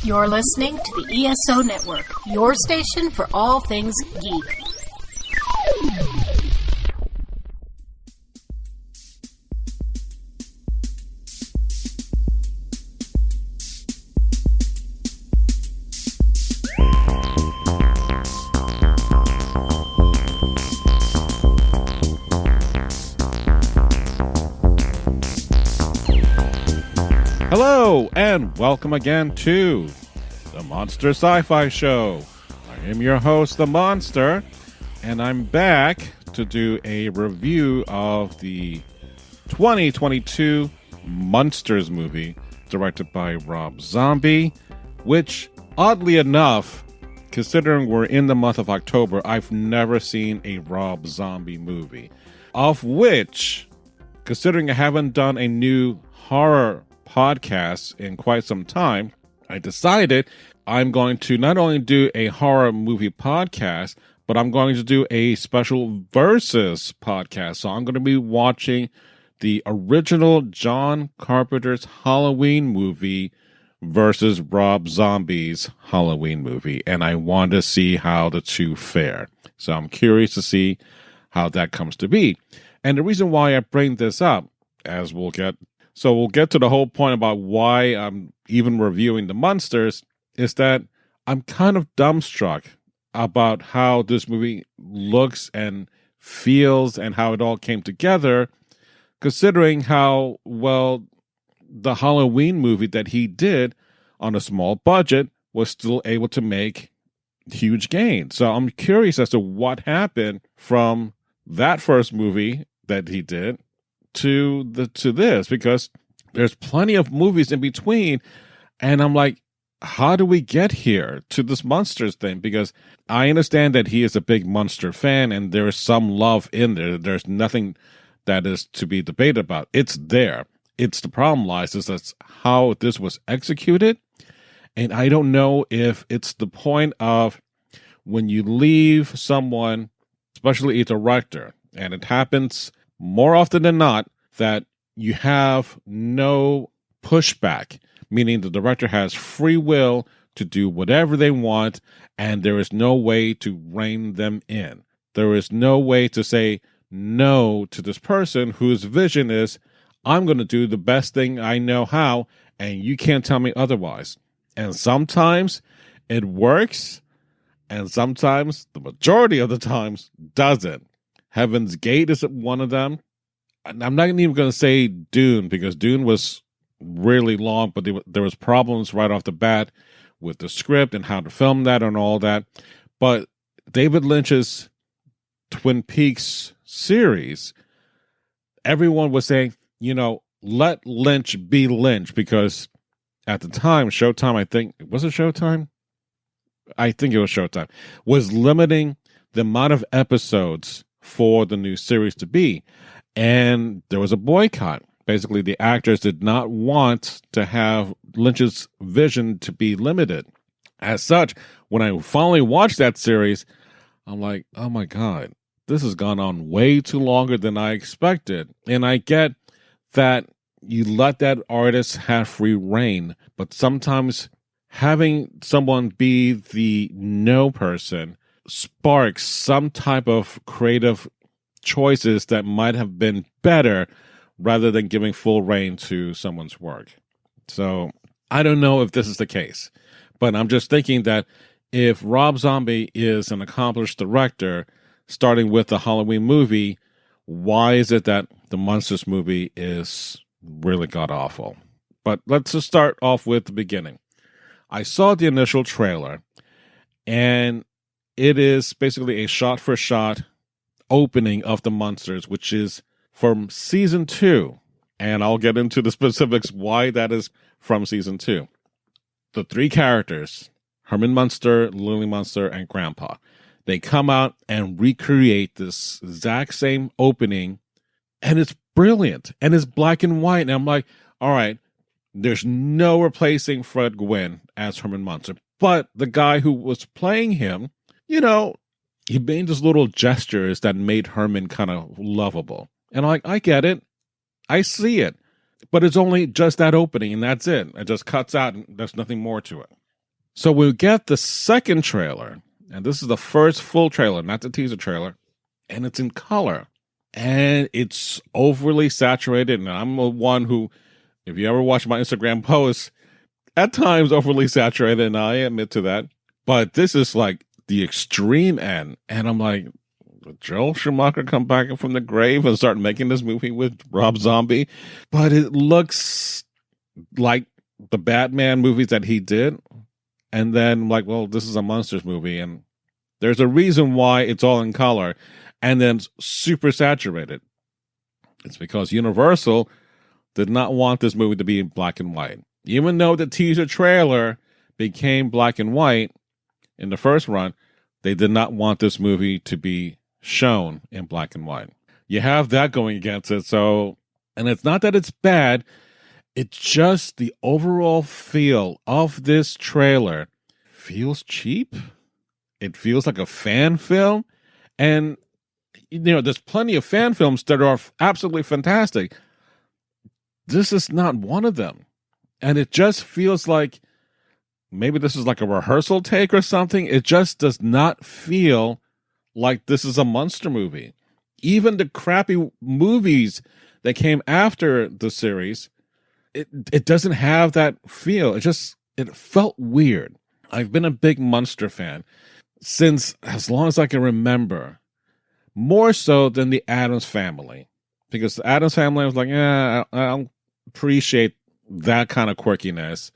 You're listening to the ESO Network, your station for all things geek. Hello, and welcome again to the Monster Sci-Fi Show. I am your host, the Monster, and I'm back to do a review of the 2022 Munsters movie, directed by Rob Zombie, which, oddly enough, considering we're in the month of October, I've never seen a Rob Zombie movie. Of which, considering I haven't done a new horror podcast in quite some time, I decided I'm going to not only do a horror movie podcast, but I'm going to do a special versus podcast. So I'm going to be watching the original John Carpenter's Halloween movie versus Rob Zombie's Halloween movie. And I want to see how the two fare. So I'm curious to see how that comes to be. And the reason why I bring this up, as we'll get to the whole point about why I'm even reviewing the Munsters, is that I'm kind of dumbstruck about how this movie looks and feels and how it all came together, considering how well the Halloween movie that he did on a small budget was still able to make huge gains. So I'm curious as to what happened from that first movie that he did to this, because there's plenty of movies in between, and I'm like, how do we get here to this Munsters thing? Because I understand that he is a big Munster fan, and there is some love in there. There's nothing that is to be debated about. It's there. It's the problem lies is that's how this was executed, and I don't know if it's the point of when you leave someone, especially a director, and it happens more often than not that you have no pushback, meaning the director has free will to do whatever they want, and there is no way to rein them in. There is no way to say no to this person whose vision is, I'm going to do the best thing I know how, and you can't tell me otherwise. And sometimes it works, and sometimes, the majority of the times, doesn't. Heaven's Gate is one of them. I'm not even going to say Dune, because Dune was really long, but there was problems right off the bat with the script and how to film that and all that. But David Lynch's Twin Peaks series, everyone was saying, let Lynch be Lynch, because at the time, Showtime, I think it was Showtime, was limiting the amount of episodes for the new series to be. And there was a boycott. Basically, the actors did not want to have Lynch's vision to be limited. As such, when I finally watched that series, I'm like, oh my God, this has gone on way too longer than I expected. And I get that you let that artist have free reign, but sometimes having someone be the no person sparks some type of creative choices that might have been better rather than giving full reign to someone's work. So I don't know if this is the case, but I'm just thinking that if Rob Zombie is an accomplished director, starting with the Halloween movie, why is it that the Munsters movie is really god-awful? But let's just start off with the beginning. I saw the initial trailer, and it is basically a shot-for-shot opening of the Munsters, which is from season 2, and I'll get into the specifics why that is from season 2. The three characters, Herman Munster, Lily Munster, and Grandpa, they come out and recreate this exact same opening, and it's brilliant, and it's black and white, and I'm like, all right, there's no replacing Fred Gwynne as Herman Munster, but the guy who was playing him, he made these little gestures that made Herman kind of lovable. And I get it. I see it. But it's only just that opening, and that's it. It just cuts out, and there's nothing more to it. So we get the second trailer, and this is the first full trailer, not the teaser trailer, and it's in color. And it's overly saturated, and I'm the one who, if you ever watch my Instagram posts, at times overly saturated, and I admit to that. But this is like the extreme end, and I'm like, did Joel Schumacher come back from the grave and start making this movie with Rob Zombie? But it looks like the Batman movies that he did. And then, like, well, this is a Munsters movie, and there's a reason why it's all in color and then super saturated. It's because Universal did not want this movie to be in black and white. Even though the teaser trailer became black and white in the first run, they did not want this movie to be shown in black and white. You have that going against it. So, and it's not that it's bad. It's just the overall feel of this trailer feels cheap. It feels like a fan film. And, you know, there's plenty of fan films that are absolutely fantastic. This is not one of them. And it just feels like maybe this is like a rehearsal take or something. It just does not feel like this is a Munster movie. Even the crappy movies that came after the series, it doesn't have that feel. It felt weird. I've been a big Munster fan since as long as I can remember, more so than the Addams Family, because the Addams Family, I was like, I don't appreciate that kind of quirkiness.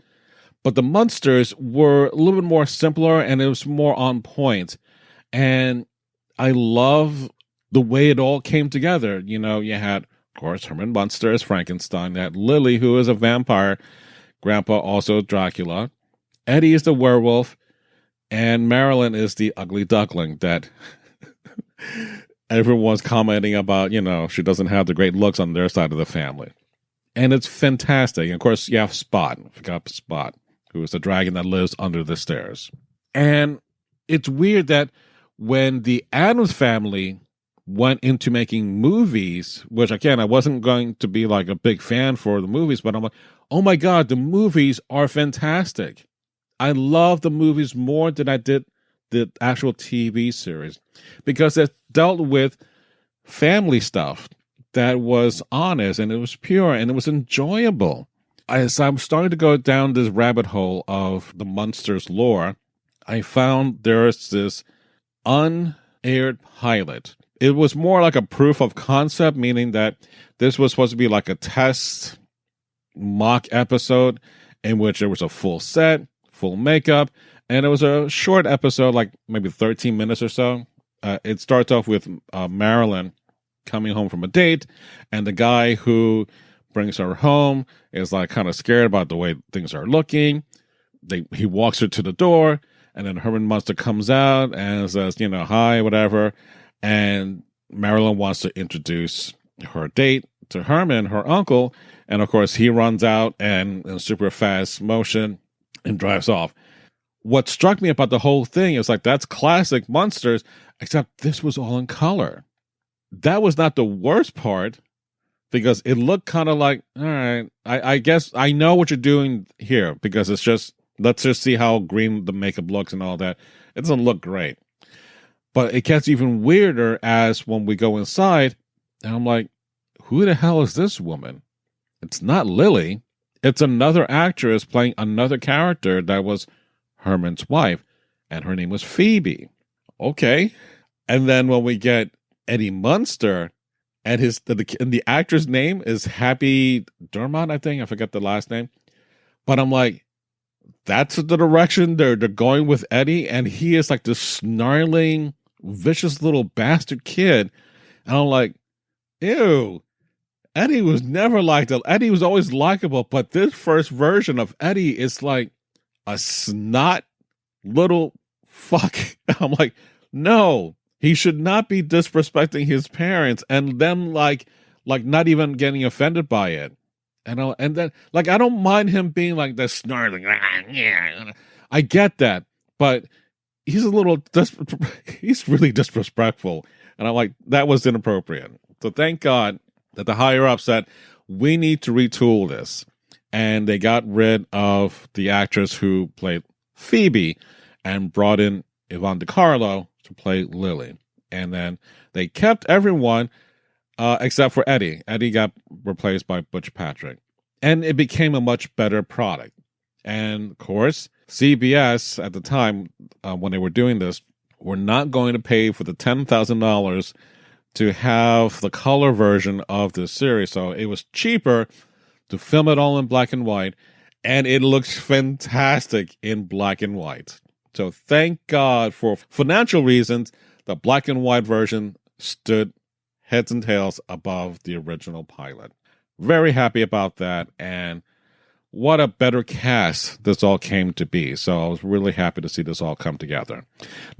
But the Munsters were a little bit more simpler, and it was more on point. And I love the way it all came together. You know, you had, of course, Herman Munster as Frankenstein. You had Lily, who is a vampire. Grandpa, also Dracula. Eddie is the werewolf. And Marilyn is the ugly duckling that everyone's commenting about. You know, she doesn't have the great looks on their side of the family. And it's fantastic. And of course, you have Spot. I forgot Spot, who is the dragon that lives under the stairs. And it's weird that when the Addams Family went into making movies, which again, I wasn't going to be like a big fan for the movies, but I'm like, oh my God, the movies are fantastic. I love the movies more than I did the actual TV series because it dealt with family stuff that was honest and it was pure and it was enjoyable. As I'm starting to go down this rabbit hole of the Munsters lore, I found there's this unaired pilot. It was more like a proof of concept, meaning that this was supposed to be like a test mock episode in which there was a full set, full makeup, and it was a short episode, like maybe 13 minutes or so. It starts off with Marilyn coming home from a date, and the guy who brings her home is like kind of scared about the way things are looking. He walks her to the door, and then Herman Munster comes out and says, you know, hi, whatever. And Marilyn wants to introduce her date to Herman, her uncle. And of course, he runs out and in super fast motion and drives off. What struck me about the whole thing is like, that's classic Munsters, except this was all in color. That was not the worst part because it looked kind of like, all right, I guess I know what you're doing here because it's just, let's just see how green the makeup looks and all that. It doesn't look great. But it gets even weirder as when we go inside, and I'm like, who the hell is this woman? It's not Lily. It's another actress playing another character that was Herman's wife, and her name was Phoebe. Okay. And then when we get Eddie Munster, and the actor's name is Happy Dermot, I think. I forget the last name. But I'm like, that's the direction they're going with Eddie, and he is like this snarling, vicious little bastard kid. And I'm like, ew. Eddie was never like that. Eddie was always likable, but this first version of Eddie is like a snot little fuck. I'm like, no, he should not be disrespecting his parents and them like not even getting offended by it. And then like I don't mind him being like this snarling. I get that, but he's he's really disrespectful, and I'm like, that was inappropriate. So thank God that the higher ups said we need to retool this, and they got rid of the actress who played Phoebe and brought in Yvonne DiCarlo to play Lily. And then they kept everyone except for Eddie. Eddie got replaced by Butch Patrick. And it became a much better product. And, of course, CBS at the time, when they were doing this, were not going to pay for the $10,000 to have the color version of this series. So it was cheaper to film it all in black and white. And it looks fantastic in black and white. So thank God, for financial reasons, the black and white version stood heads and tails above the original pilot. Very happy about that, and what a better cast this all came to be. So I was really happy to see this all come together.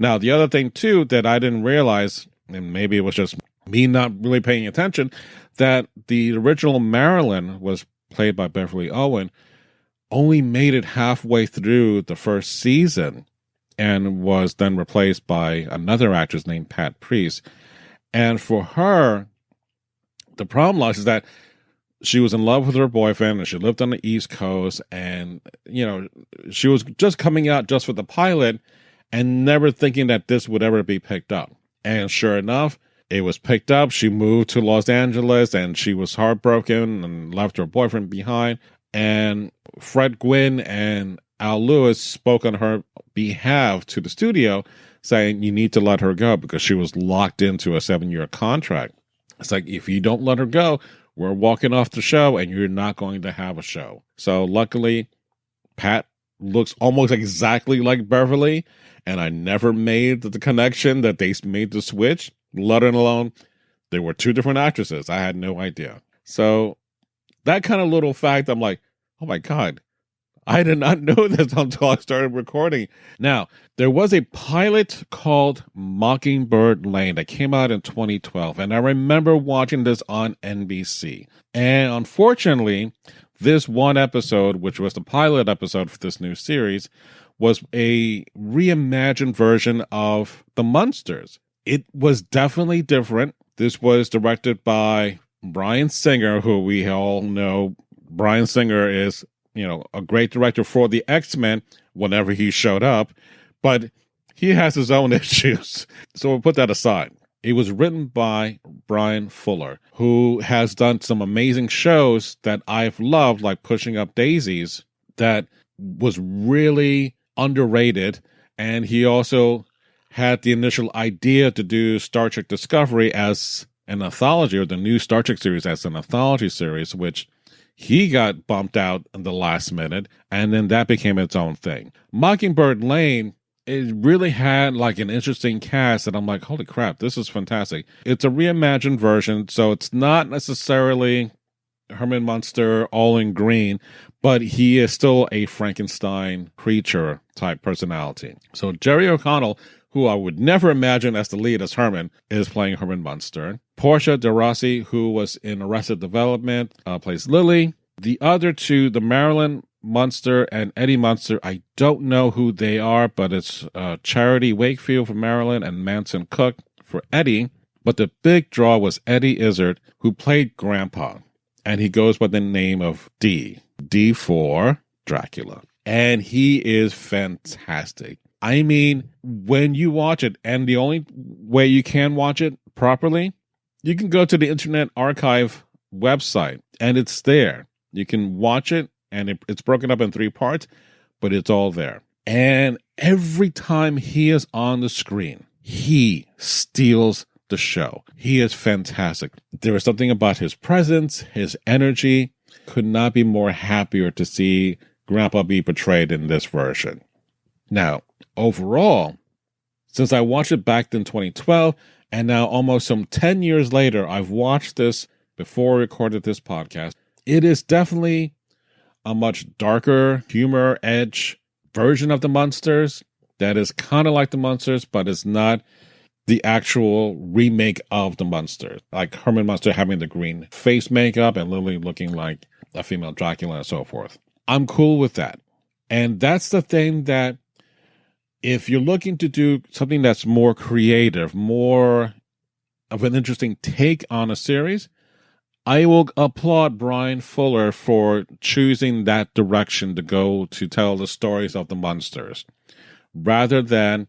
Now, the other thing, too, that I didn't realize, and maybe it was just me not really paying attention, that the original Marilyn was played by Beverly Owen, only made it halfway through the first season and was then replaced by another actress named Pat Priest. And for her, the problem was is that she was in love with her boyfriend and she lived on the East Coast, and, you know, she was just coming out just for the pilot and never thinking that this would ever be picked up. And sure enough, it was picked up. She moved to Los Angeles and she was heartbroken and left her boyfriend behind. And Fred Gwynne and Al Lewis spoke on her behalf to the studio saying, you need to let her go because she was locked into a 7-year contract. It's like, if you don't let her go, we're walking off the show and you're not going to have a show. So luckily, Pat looks almost exactly like Beverly, and I never made the connection that they made the switch, let alone they were two different actresses. I had no idea. So that kind of little fact, I'm like, oh my God, I did not know this until I started recording. Now, there was a pilot called Mockingbird Lane that came out in 2012, and I remember watching this on NBC. And unfortunately, this one episode, which was the pilot episode for this new series, was a reimagined version of the Munsters. It was definitely different. This was directed by Bryan Singer, who we all know. Bryan Singer is, you know, a great director for the X-Men whenever he showed up, but he has his own issues. So we'll put that aside. It was written by Brian Fuller, who has done some amazing shows that I've loved, like Pushing Up Daisies, that was really underrated. And he also had the initial idea to do Star Trek Discovery as an anthology, or the new Star Trek series as an anthology series, which he got bumped out in the last minute, and then that became its own thing. Mockingbird Lane, it really had like an interesting cast, and I'm like, holy crap, this is fantastic. It's a reimagined version, so it's not necessarily Herman Munster all in green, but he is still a Frankenstein creature type personality. So Jerry O'Connell, who I would never imagine as the lead as Herman, is playing Herman Munster. Portia de Rossi, who was in Arrested Development, plays Lily. The other two, the Marilyn Munster and Eddie Munster, I don't know who they are, but it's Charity Wakefield for Marilyn and Manson Cook for Eddie. But the big draw was Eddie Izzard, who played Grandpa, and he goes by the name of D for Dracula. And he is fantastic. I mean, when you watch it, and the only way you can watch it properly, you can go to the Internet Archive website, and it's there. You can watch it, and it's broken up in 3 parts, but it's all there. And every time he is on the screen, he steals the show. He is fantastic. There is something about his presence, his energy. Could not be more happier to see Grandpa be portrayed in this version. Now, overall, since I watched it back in 2012, and now almost some 10 years later, I've watched this before I recorded this podcast. It is definitely a much darker, humor edge version of the Munsters that is kind of like the Munsters, but it's not the actual remake of the Munsters. Like Herman Munster having the green face makeup and Lily looking like a female Dracula and so forth. I'm cool with that. And that's the thing that if you're looking to do something that's more creative, more of an interesting take on a series, I will applaud Brian Fuller for choosing that direction to go to tell the stories of the Munsters, rather than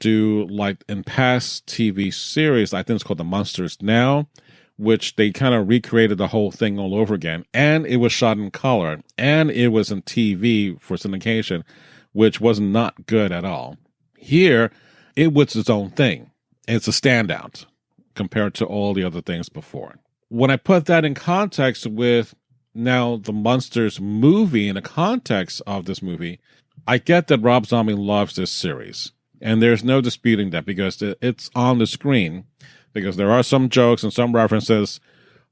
do like in past TV series. I think it's called The Munsters Now, which they kind of recreated the whole thing all over again. And it was shot in color, and it was in TV for syndication, which was not good at all. Here, it was its own thing. It's a standout compared to all the other things before. When I put that in context with now the Munsters movie, in the context of this movie, I get that Rob Zombie loves this series. And there's no disputing that, because it's on the screen, because there are some jokes and some references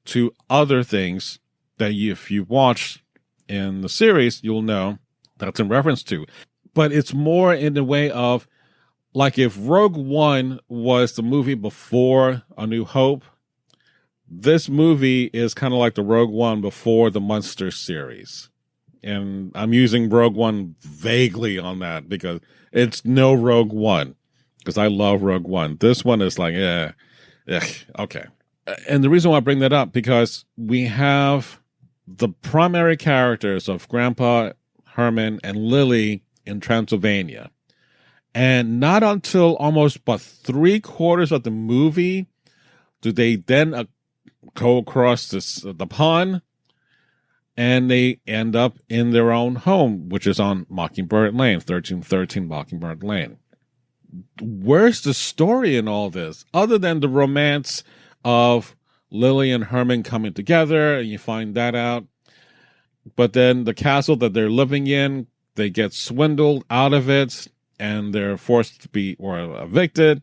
to other things that if you watch in the series, you'll know that's in reference to. But it's more in the way of, like, if Rogue One was the movie before A New Hope, this movie is kind of like the Rogue One before the Munsters series. And I'm using Rogue One vaguely on that because it's no Rogue One, because I love Rogue One. This one is like, okay. And the reason why I bring that up, because we have the primary characters of Grandpa, Herman, and Lily in Transylvania. And not until almost about 3/4 of the movie do they then go across the pond, and they end up in their own home, which is on Mockingbird Lane, 1313 Mockingbird Lane. Where's the story in all this, other than the romance of Lily and Herman coming together, and you find that out? But then the castle that they're living in, they get swindled out of it, and they're forced to be evicted,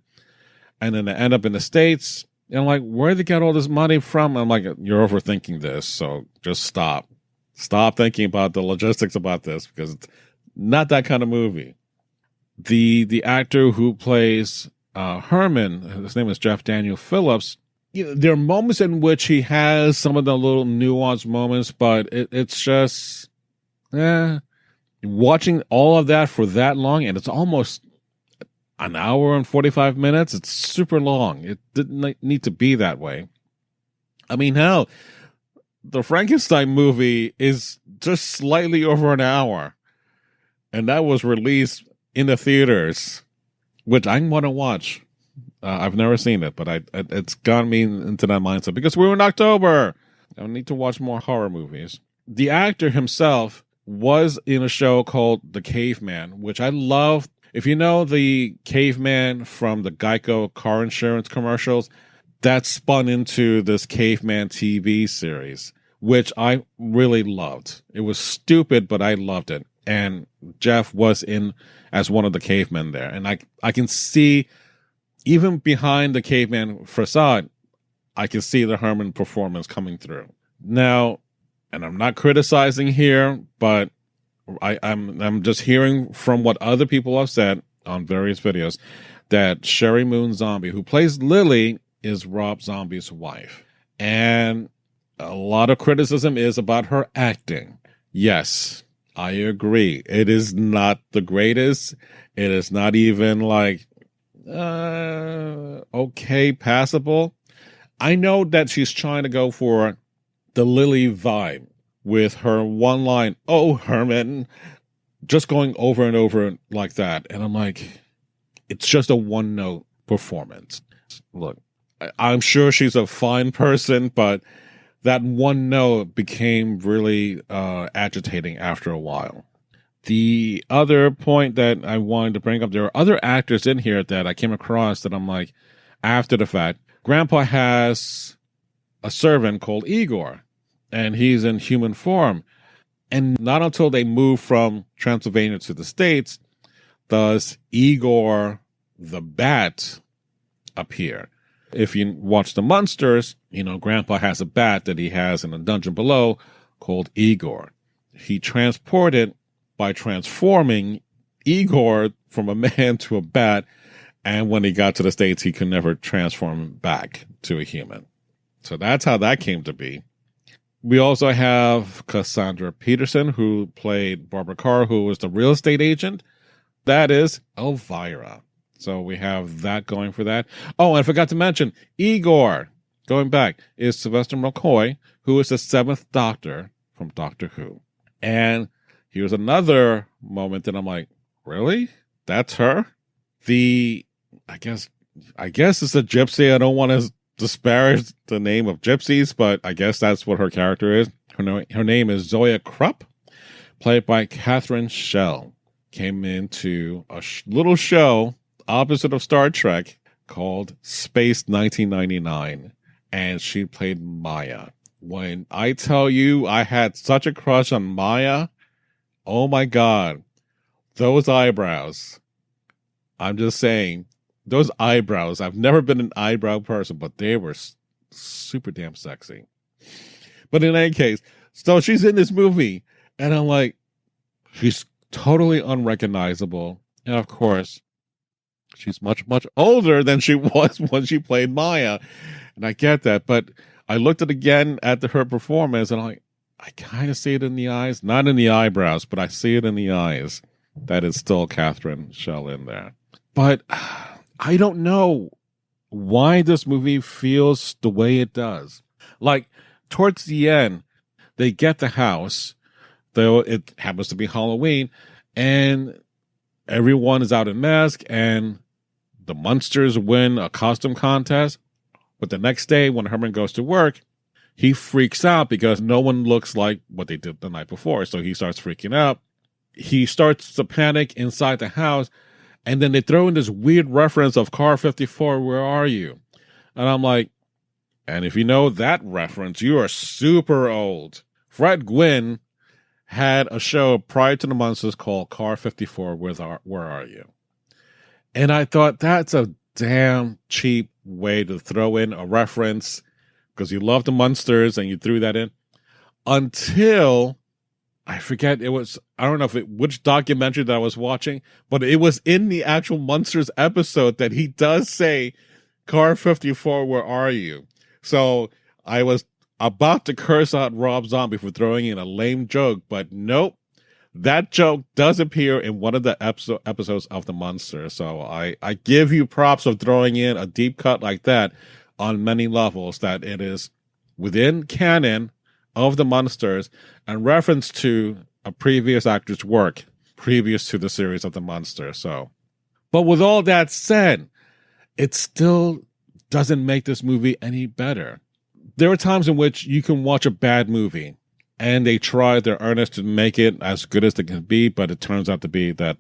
and then they end up in the States. And I'm like, where did they get all this money from? I'm like, you're overthinking this, so just stop. Stop thinking about the logistics about this, because it's not that kind of movie. The actor who plays Herman, his name is Jeff Daniel Phillips. There are moments in which he has some of the little nuanced moments, but it's just, watching all of that for that long, and it's almost an hour and 45 minutes. It's super long. It didn't need to be that way. I mean, hell, the Frankenstein movie is just slightly over an hour, and that was released in the theaters, which I want to watch. I've never seen it, but it's got me into that mindset because we're in October. I need to watch more horror movies. The actor himself was in a show called The Caveman, which I love. If you know the Caveman from the Geico car insurance commercials, that spun into this Caveman TV series, which I really loved. It was stupid, but I loved it. And Jeff was in as one of the cavemen there. And I can see, even behind the caveman facade, I can see the Herman performance coming through. Now, and I'm not criticizing here, but I'm just hearing from what other people have said on various videos that Sherry Moon Zombie, who plays Lily, is Rob Zombie's wife. And a lot of criticism is about her acting. Yes, I agree. It is not the greatest. It is not even like, okay, passable. I know that she's trying to go for the Lily vibe with her one line, "Oh, Herman," just going over and over like that. And I'm like, it's just a one-note performance. Look, I'm sure she's a fine person, but that one note became really agitating after a while. The other point that I wanted to bring up, there are other actors in here that I came across that I'm like, after the fact, Grandpa has a servant called Igor, and he's in human form. And not until they move from Transylvania to the States does Igor the Bat appear. If you watch the Munsters, Grandpa has a bat that he has in a dungeon below called Igor. He transported by transforming Igor from a man to a bat, and when he got to the States, he could never transform back to a human. So that's how that came to be. We also have Cassandra Peterson, who played Barbara Carr, who was the real estate agent. That is Elvira. So we have that going for that. Oh, and I forgot to mention, Igor going back, is Sylvester McCoy, who is the seventh Doctor from Doctor Who. And here's another moment that I'm like, really? That's her? I guess it's a gypsy. I don't want to disparage the name of gypsies, but I guess that's what her character is. Her name is Zoya Krupp, played by Catherine Schell. Came into a little show opposite of Star Trek called Space 1999, and she played Maya. When I tell you I had such a crush on Maya, oh my God, those eyebrows. I'm just saying, those eyebrows. I've never been an eyebrow person, but they were super damn sexy. But in any case, so she's in this movie, and I'm like, she's totally unrecognizable. And of course, she's much, much older than she was when she played Maya. And I get that, but I looked again at her performance, and I'm like, I kind of see it in the eyes. Not in the eyebrows, but I see it in the eyes. That is still Catherine Schell in there. But I don't know why this movie feels the way it does. Like, towards the end, they get the house, though it happens to be Halloween, and everyone is out in mask, and the Munsters win a costume contest. But the next day, when Herman goes to work, he freaks out because no one looks like what they did the night before. So he starts freaking out. He starts to panic inside the house. And then they throw in this weird reference of Car 54, where are you? And I'm like, and if you know that reference, you are super old. Fred Gwynne had a show prior to the Munsters called Car 54, where are you? And I thought, that's a damn cheap way to throw in a reference because you love the Munsters and you threw that in. Until, I forget, I don't know which documentary that I was watching, but it was in the actual Munsters episode that he does say, Car 54, where are you? So I was about to curse out Rob Zombie for throwing in a lame joke, but nope. That joke does appear in one of the episodes of the Munsters. So I give you props of throwing in a deep cut like that on many levels, that it is within canon of the Munsters and reference to a previous actor's work previous to the series of the Munsters. So, but with all that said, it still doesn't make this movie any better. There are times in which you can watch a bad movie and they try their earnest to make it as good as it can be, but it turns out to be that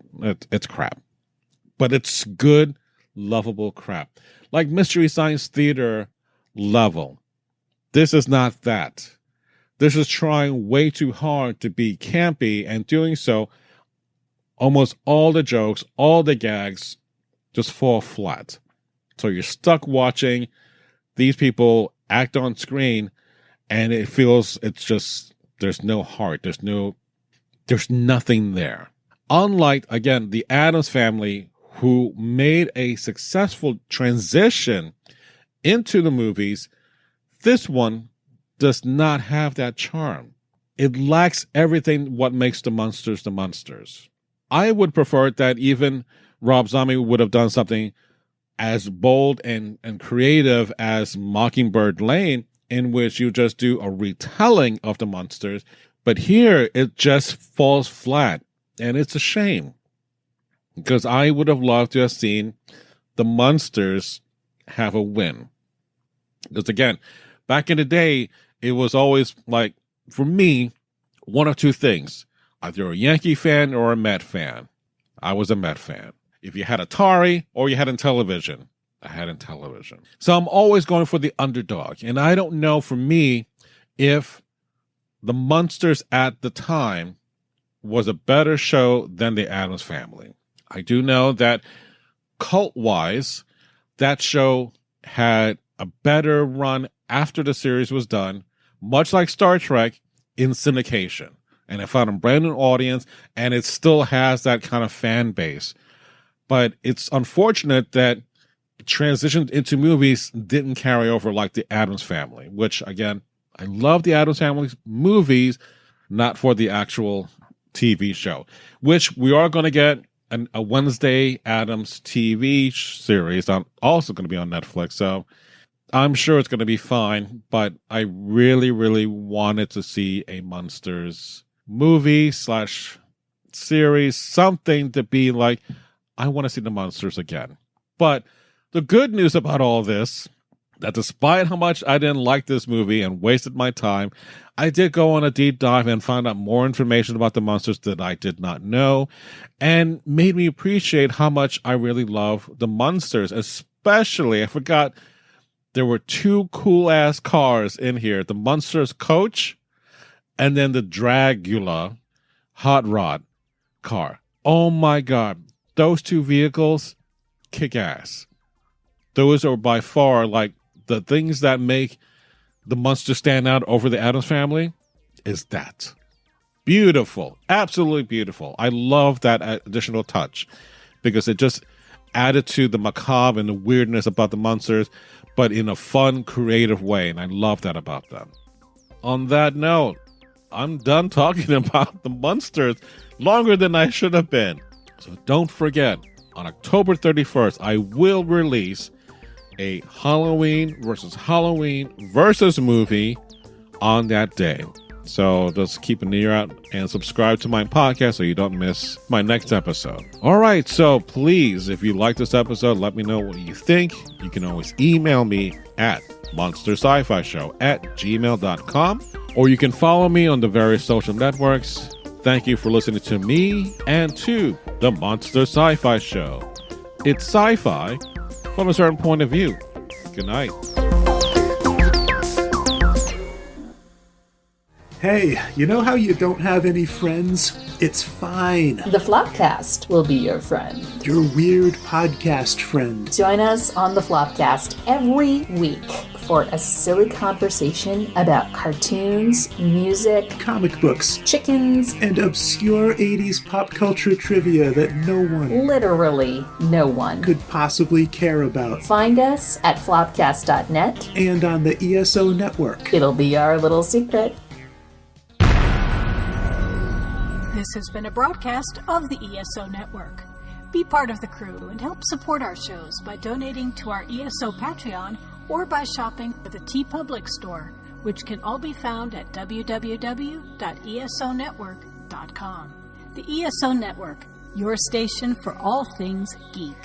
it's crap. But it's good, lovable crap. Like Mystery Science Theater level. This is not that. This is trying way too hard to be campy, and doing so, almost all the jokes, all the gags just fall flat. So you're stuck watching these people act on screen, and it feels it's just, there's no heart. There's nothing there. Unlike, again, the Addams Family, who made a successful transition into the movies, this one does not have that charm. It lacks everything what makes the Munsters the Munsters. I would prefer that even Rob Zombie would have done something as bold and creative as Mockingbird Lane, in which you just do a retelling of the Munsters. But here, it just falls flat, and it's a shame. Because I would have loved to have seen the Munsters have a win. Because again, back in the day, it was always like, for me, one of two things. Either a Yankee fan or a Met fan. I was a Met fan. If you had Atari or you had Intellivision, I had Intellivision. So I'm always going for the underdog. And I don't know, for me, if the Munsters at the time was a better show than the Addams Family. I do know that cult-wise, that show had a better run after the series was done, much like Star Trek, in syndication. And it found a brand new audience, and it still has that kind of fan base. But it's unfortunate that transitioned into movies didn't carry over like the Addams Family, which, again, I love the Addams Family's movies, not for the actual TV show, which we are going to get a Wednesday Addams TV series, also going to be on Netflix. So I'm sure it's going to be fine, but I really, really wanted to see a Munsters movie / series, something to be like, I want to see the Munsters again. But the good news about all this, that despite how much I didn't like this movie and wasted my time, I did go on a deep dive and found out more information about the Munsters that I did not know, and made me appreciate how much I really love the Munsters. Especially, I forgot there were 2 cool-ass cars in here, the Munsters coach and then the Dragula hot rod car. Oh my God. Those 2 vehicles kick ass. Those are by far like the things that make the Munsters stand out over the Addams Family is that. Beautiful. Absolutely beautiful. I love that additional touch because it just added to the macabre and the weirdness about the Munsters, but in a fun, creative way. And I love that about them. On that note, I'm done talking about the Munsters longer than I should have been. So don't forget, on October 31st, I will release a Halloween versus movie on that day. So just keep an ear out and subscribe to my podcast so you don't miss my next episode. All right, so please, if you like this episode, let me know what you think. You can always email me at monsterscifishow@gmail.com, or you can follow me on the various social networks. Thank you for listening to me and to the Monster Sci-Fi Show. It's sci-fi from a certain point of view. Good night. Hey, you know how you don't have any friends? It's fine. The Flopcast will be your friend. Your weird podcast friend. Join us on the Flopcast every week for a silly conversation about cartoons, music, comic books, chickens, and obscure 80s pop culture trivia that no one, literally no one, could possibly care about. Find us at flopcast.net and on the ESO network. It'll be our little secret. This has been a broadcast of the ESO Network. Be part of the crew and help support our shows by donating to our ESO Patreon or by shopping at the TeePublic store, which can all be found at www.esonetwork.com. The ESO Network, your station for all things geek.